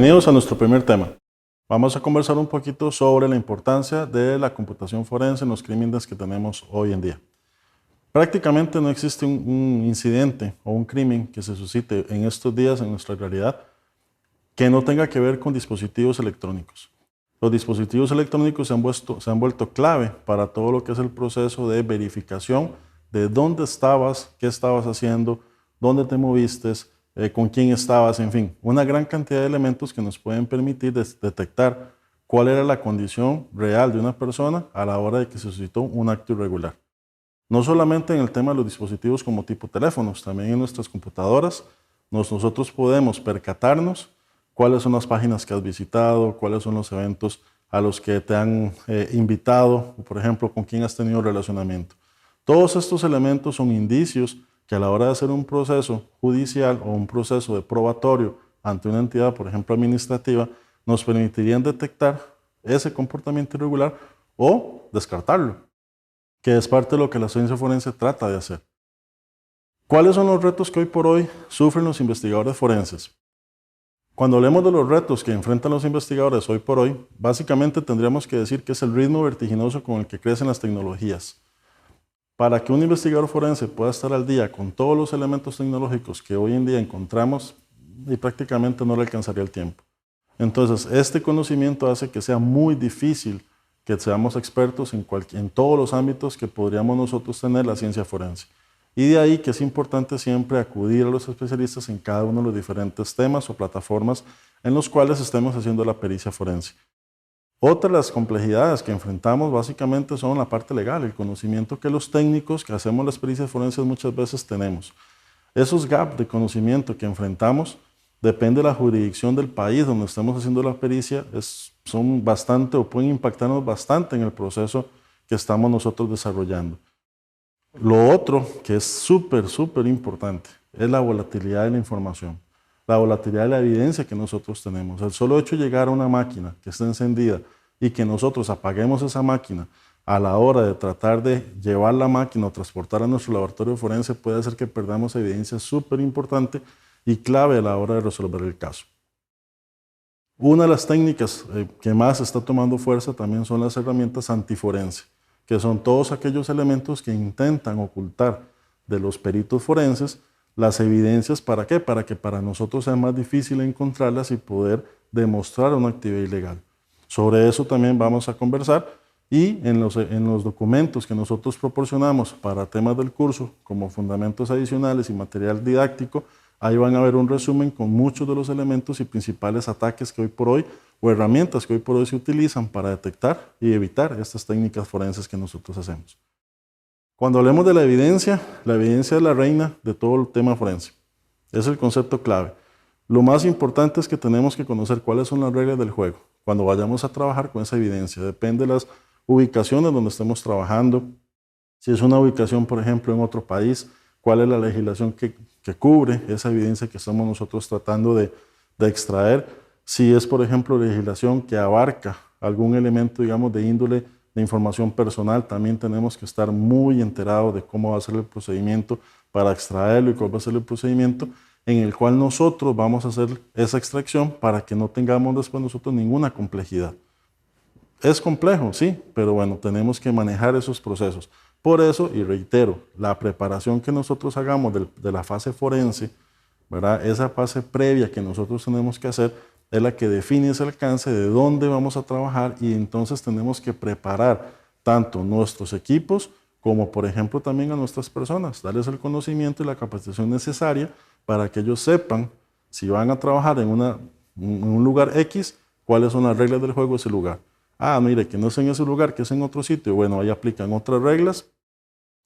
Bienvenidos a nuestro primer tema. Vamos a conversar un poquito sobre la importancia de la computación forense en los crímenes que tenemos hoy en día. Prácticamente no existe un incidente o un crimen que se suscite en estos días en nuestra realidad que no tenga que ver con dispositivos electrónicos. Los dispositivos electrónicos se han vuelto clave para todo lo que es el proceso de verificación de dónde estabas, qué estabas haciendo, dónde te moviste, con quién estabas, en fin, una gran cantidad de elementos que nos pueden permitir detectar cuál era la condición real de una persona a la hora de que se suscitó un acto irregular. No solamente en el tema de los dispositivos como tipo teléfonos, también en nuestras computadoras, nosotros podemos percatarnos cuáles son las páginas que has visitado, cuáles son los eventos a los que te han invitado, por ejemplo, con quién has tenido relacionamiento. Todos estos elementos son indicios que a la hora de hacer un proceso judicial o un proceso de probatorio ante una entidad, por ejemplo, administrativa, nos permitirían detectar ese comportamiento irregular o descartarlo, que es parte de lo que la ciencia forense trata de hacer. ¿Cuáles son los retos que hoy por hoy sufren los investigadores forenses? Cuando hablemos de los retos que enfrentan los investigadores hoy por hoy, básicamente tendríamos que decir que es el ritmo vertiginoso con el que crecen las tecnologías. Para que un investigador forense pueda estar al día con todos los elementos tecnológicos que hoy en día encontramos, y prácticamente no le alcanzaría el tiempo. Entonces, este conocimiento hace que sea muy difícil que seamos expertos en todos los ámbitos que podríamos nosotros tener la ciencia forense. Y de ahí que es importante siempre acudir a los especialistas en cada uno de los diferentes temas o plataformas en los cuales estemos haciendo la pericia forense. Otra de las complejidades que enfrentamos básicamente son la parte legal, el conocimiento que los técnicos que hacemos las pericias forenses muchas veces tenemos. Esos gaps de conocimiento que enfrentamos depende de la jurisdicción del país donde estemos haciendo la pericia, son bastante o pueden impactarnos bastante en el proceso que estamos nosotros desarrollando. Lo otro que es súper importante es la volatilidad de la información, la volatilidad de la evidencia que nosotros tenemos. El solo hecho de llegar a una máquina que esté encendida y que nosotros apaguemos esa máquina a la hora de tratar de llevar la máquina o transportar a nuestro laboratorio forense puede hacer que perdamos evidencia súper importante y clave a la hora de resolver el caso. Una de las técnicas que más está tomando fuerza también son las herramientas antiforense, que son todos aquellos elementos que intentan ocultar de los peritos forenses las evidencias. ¿Para qué? Para que para nosotros sea más difícil encontrarlas y poder demostrar una actividad ilegal. Sobre eso también vamos a conversar y en los documentos que nosotros proporcionamos para temas del curso, como fundamentos adicionales y material didáctico, ahí van a ver un resumen con muchos de los elementos y principales ataques que hoy por hoy, o herramientas que hoy por hoy se utilizan para detectar y evitar estas técnicas forenses que nosotros hacemos. Cuando hablemos de la evidencia es la reina de todo el tema forense. Es el concepto clave. Lo más importante es que tenemos que conocer cuáles son las reglas del juego cuando vayamos a trabajar con esa evidencia. Depende de las ubicaciones donde estemos trabajando. Si es una ubicación, por ejemplo, en otro país, cuál es la legislación que cubre esa evidencia que estamos nosotros tratando de extraer. Si es, por ejemplo, legislación que abarca algún elemento, digamos, de índole de información personal, también tenemos que estar muy enterados de cómo va a ser el procedimiento para extraerlo y cuál va a ser el procedimiento en el cual nosotros vamos a hacer esa extracción para que no tengamos después nosotros ninguna complejidad. Es complejo, sí, pero bueno, tenemos que manejar esos procesos. Por eso, y reitero, la preparación que nosotros hagamos de la fase forense, ¿verdad? Esa fase previa que nosotros tenemos que hacer es la que define ese alcance de dónde vamos a trabajar y entonces tenemos que preparar tanto nuestros equipos como, por ejemplo, también a nuestras personas, darles el conocimiento y la capacitación necesaria para que ellos sepan, si van a trabajar en un lugar X, cuáles son las reglas del juego de ese lugar. Ah, mire, que no es en ese lugar, que es en otro sitio. Bueno, ahí aplican otras reglas,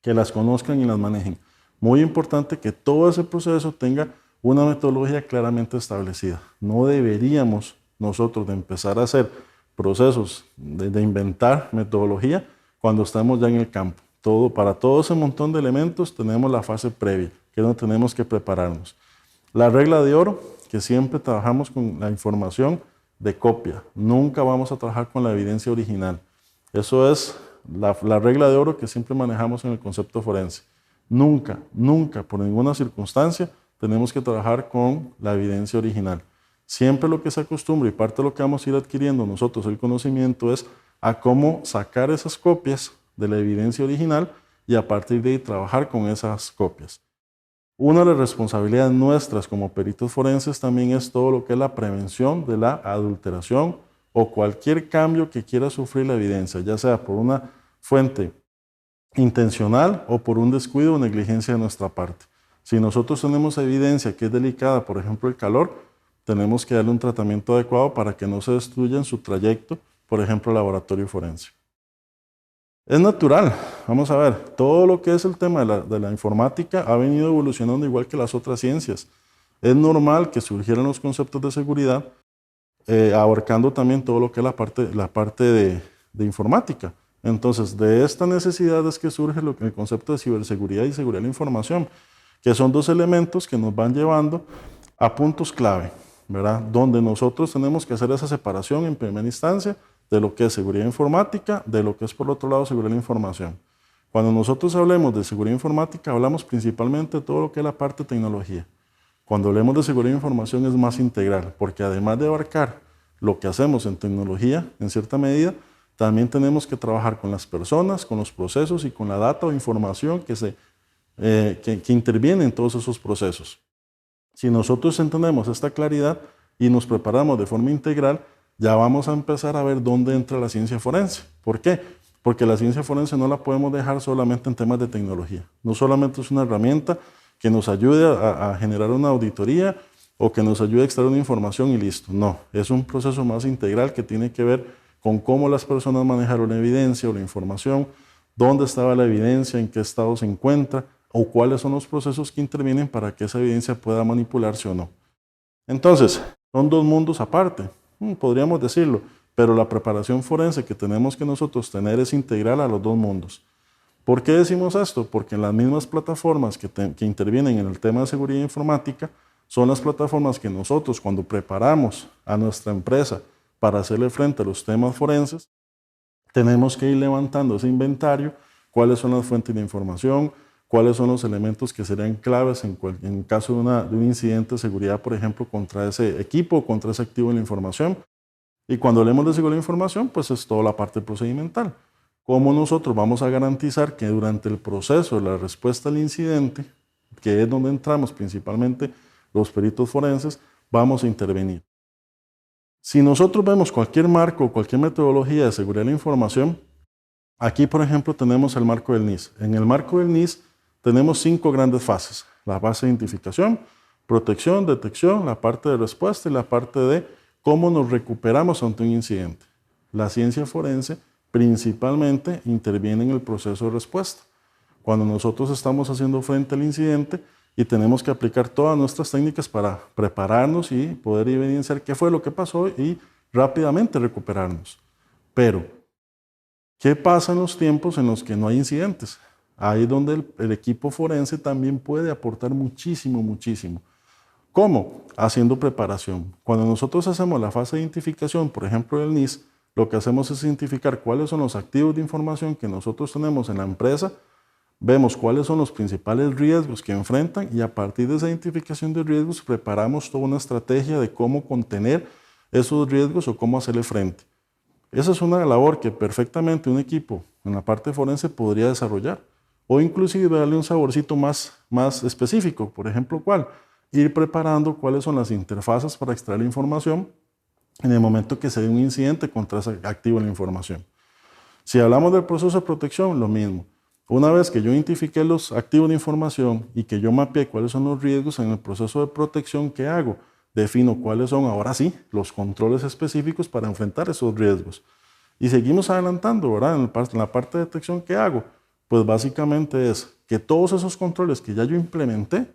que las conozcan y las manejen. Muy importante que todo ese proceso tenga una metodología claramente establecida. No deberíamos nosotros de empezar a hacer procesos de inventar metodología cuando estamos ya en el campo. Para todo ese montón de elementos tenemos la fase previa, que es donde tenemos que prepararnos. La regla de oro, que siempre trabajamos con la información de copia. Nunca vamos a trabajar con la evidencia original. Eso es la regla de oro que siempre manejamos en el concepto forense. Nunca, por ninguna circunstancia, tenemos que trabajar con la evidencia original. Siempre lo que se acostumbra y parte de lo que vamos a ir adquiriendo nosotros el conocimiento es a cómo sacar esas copias de la evidencia original y a partir de ahí trabajar con esas copias. Una de las responsabilidades nuestras como peritos forenses también es todo lo que es la prevención de la adulteración o cualquier cambio que quiera sufrir la evidencia, ya sea por una fuente intencional o por un descuido o negligencia de nuestra parte. Si nosotros tenemos evidencia que es delicada, por ejemplo el calor, tenemos que darle un tratamiento adecuado para que no se destruya en su trayecto, por ejemplo, el laboratorio forense. Es natural, vamos a ver, todo lo que es el tema de la informática ha venido evolucionando igual que las otras ciencias. Es normal que surgieran los conceptos de seguridad, abarcando también todo lo que es la parte de informática. Entonces, de esta necesidad es que surge el concepto de ciberseguridad y seguridad de la información, que son dos elementos que nos van llevando a puntos clave, ¿verdad? Donde nosotros tenemos que hacer esa separación en primera instancia de lo que es seguridad informática, de lo que es por otro lado seguridad de la información. Cuando nosotros hablemos de seguridad informática, hablamos principalmente de todo lo que es la parte de tecnología. Cuando hablemos de seguridad de información es más integral, porque además de abarcar lo que hacemos en tecnología, en cierta medida, también tenemos que trabajar con las personas, con los procesos y con la data o información que interviene en todos esos procesos. Si nosotros entendemos esta claridad y nos preparamos de forma integral, ya vamos a empezar a ver dónde entra la ciencia forense. ¿Por qué? Porque la ciencia forense no la podemos dejar solamente en temas de tecnología. No solamente es una herramienta que nos ayude a generar una auditoría o que nos ayude a extraer una información y listo. No, es un proceso más integral que tiene que ver con cómo las personas manejaron la evidencia o la información, dónde estaba la evidencia, en qué estado se encuentra o cuáles son los procesos que intervienen para que esa evidencia pueda manipularse o no. Entonces, son dos mundos aparte. Podríamos decirlo, pero la preparación forense que tenemos que nosotros tener es integral a los dos mundos. ¿Por qué decimos esto? Porque en las mismas plataformas que intervienen en el tema de seguridad informática son las plataformas que nosotros cuando preparamos a nuestra empresa para hacerle frente a los temas forenses, tenemos que ir levantando ese inventario, cuáles son las fuentes de información, cuáles son los elementos que serían claves en caso de un incidente de seguridad, por ejemplo, contra ese equipo o contra ese activo de la información. Y cuando hablemos de seguridad de la información, pues es toda la parte procedimental. ¿Cómo nosotros vamos a garantizar que durante el proceso de la respuesta al incidente, que es donde entramos principalmente los peritos forenses, vamos a intervenir? Si nosotros vemos cualquier marco o cualquier metodología de seguridad de la información, aquí, por ejemplo, tenemos el marco del NIST. En el marco del NIST tenemos 5 grandes fases. La fase de identificación, protección, detección, la parte de respuesta y la parte de cómo nos recuperamos ante un incidente. La ciencia forense principalmente interviene en el proceso de respuesta. Cuando nosotros estamos haciendo frente al incidente y tenemos que aplicar todas nuestras técnicas para prepararnos y poder evidenciar qué fue lo que pasó y rápidamente recuperarnos. Pero, ¿qué pasa en los tiempos en los que no hay incidentes? Ahí es donde el equipo forense también puede aportar muchísimo, muchísimo. ¿Cómo? Haciendo preparación. Cuando nosotros hacemos la fase de identificación, por ejemplo del NIST, lo que hacemos es identificar cuáles son los activos de información que nosotros tenemos en la empresa, vemos cuáles son los principales riesgos que enfrentan y a partir de esa identificación de riesgos preparamos toda una estrategia de cómo contener esos riesgos o cómo hacerle frente. Esa es una labor que perfectamente un equipo en la parte forense podría desarrollar o inclusive darle un saborcito más específico. Por ejemplo, ¿cuál? Ir preparando cuáles son las interfaces para extraer la información en el momento que se dé un incidente contra ese activo de la información. Si hablamos del proceso de protección, lo mismo. Una vez que yo identifiqué los activos de información y que yo mapeé cuáles son los riesgos en el proceso de protección, ¿qué hago? Defino cuáles son, ahora sí, los controles específicos para enfrentar esos riesgos. Y seguimos adelantando, ¿verdad? En la parte de detección, ¿qué hago? Pues básicamente es que todos esos controles que ya yo implementé,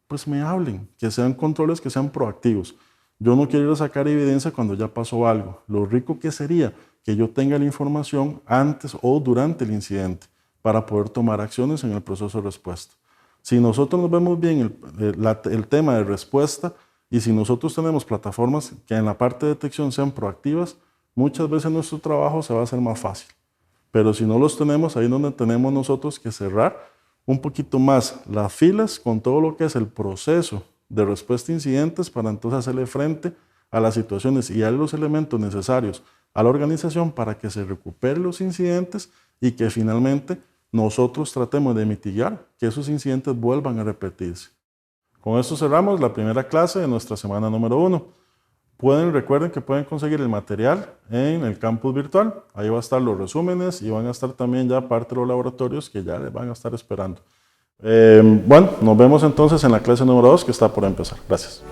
pues me hablen, que sean controles que sean proactivos. Yo no quiero ir a sacar evidencia cuando ya pasó algo. Lo rico que sería que yo tenga la información antes o durante el incidente para poder tomar acciones en el proceso de respuesta. Si nosotros nos vemos bien el tema de respuesta y si nosotros tenemos plataformas que en la parte de detección sean proactivas, muchas veces nuestro trabajo se va a hacer más fácil. Pero si no los tenemos, ahí es donde tenemos nosotros que cerrar un poquito más las filas con todo lo que es el proceso de respuesta a incidentes para entonces hacerle frente a las situaciones y darle los elementos necesarios a la organización para que se recuperen los incidentes y que finalmente nosotros tratemos de mitigar que esos incidentes vuelvan a repetirse. Con esto cerramos la primera clase de nuestra semana número 1. Recuerden que pueden conseguir el material en el campus virtual. Ahí va a estar los resúmenes y van a estar también ya parte de los laboratorios que ya les van a estar esperando. Bueno, nos vemos entonces en la clase número 2 que está por empezar. Gracias.